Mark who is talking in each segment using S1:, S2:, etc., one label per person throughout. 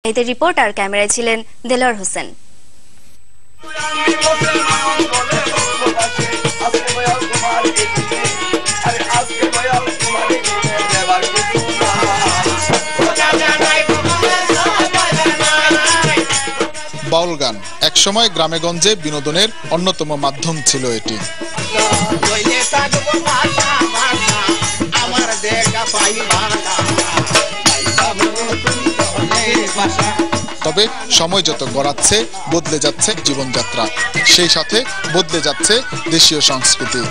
S1: এতে রিপোর্টার ক্যামেরায় ছিলেন দেলোয়ার হোসেন।
S2: বাউল গান একসময় গ্রামেগঞ্জে বিনোদনের অন্যতম মাধ্যম ছিল এটি। তবে সময় যত গড়াচ্ছে বদলে যাচ্ছে জীবনযাত্রা, সেই সাথে বদলে যাচ্ছে দেশীয় সংস্কৃতি।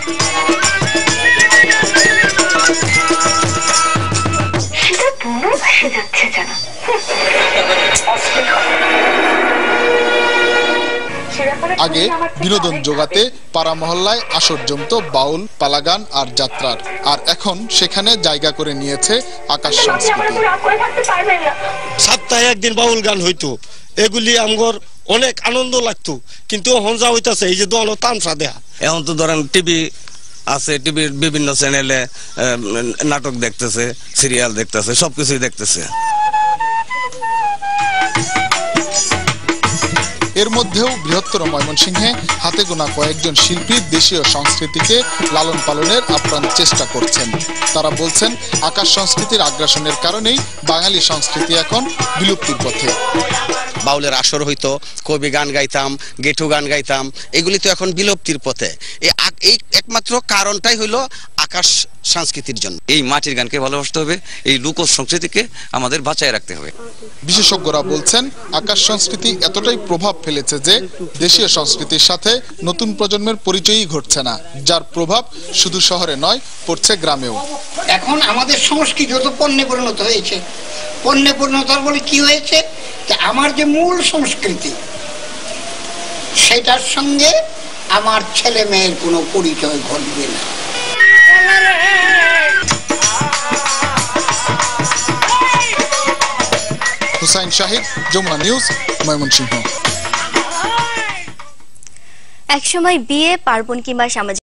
S2: আগে বিনোদন জোগাতে পাড়া মহল্লায় আসর জমত বাউল, পালাগান আর যাত্রার, আর এখন সেখানে জায়গা করে নিয়েছে আকাশ সংস্কৃতি।
S3: সপ্তাহে একদিন বাউল গান হইতো, এগুলি আমগর অনেক আনন্দ লাগতো, কিন্তু হঞ্জা হইতাছে এই যে দোনো তামসা দেয়া। এখন তো ধরেন টিভি আছে, টিভির বিভিন্ন চ্যানেলে নাটক দেখতেছে, সিরিয়াল দেখতেছে, সবকিছুই দেখতেছে।
S2: এর মধ্যেও বৃহত্তর ময়মনসিংহে হাতে গোনা কয়েকজন শিল্পী দেশীয় সংস্কৃতিকে লালন পালনের আপ্রাণ চেষ্টা করছেন। তারা বলছেন, আকাশ সংস্কৃতির আগ্রাসনের কারণেই বাঙালি সংস্কৃতি এখন বিলুপ্তির পথে।
S4: বাউলের আসর হইতো, কবি গান গাইতাম, গেঠু গান গাইতাম, এগুলি তো এখন বিলুপ্তির পথে। এই একমাত্র কারণটাই হইলো আকাশ সংস্কৃতির জন্য।
S5: এই মাটির গানকে ভালোবাসতে হবে, এই লোক সংস্কৃতিকে আমাদের বাঁচায় রাখতে হবে।
S2: বিশেষজ্ঞরা বলছেন, আকাশ সংস্কৃতি এতটাই প্রভাব ফেলেছে যে দেশীয় সংস্কৃতির সাথে নতুন প্রজন্মের পরিচয়ই ঘটছে না, যার প্রভাব শুধু শহরে নয়, পড়ছে গ্রামেও।
S6: এখন আমাদের সংস্কৃতি তো পণ্যে পরিণত হয়েছে। পণ্যে পরিণত হওয়ার ফলে কি হয়েছে, আমার যে মূল সংস্কৃতি সেটার সঙ্গে আমার ছেলে মেয়ের কোনো পরিচয় ঘটবে না।
S2: হুসাইন শাহিদ, যমুনা নিউজ, ময়মনসিংহ।
S1: একসময় বিয়ে, পার্বণ কিংবা সামাজিক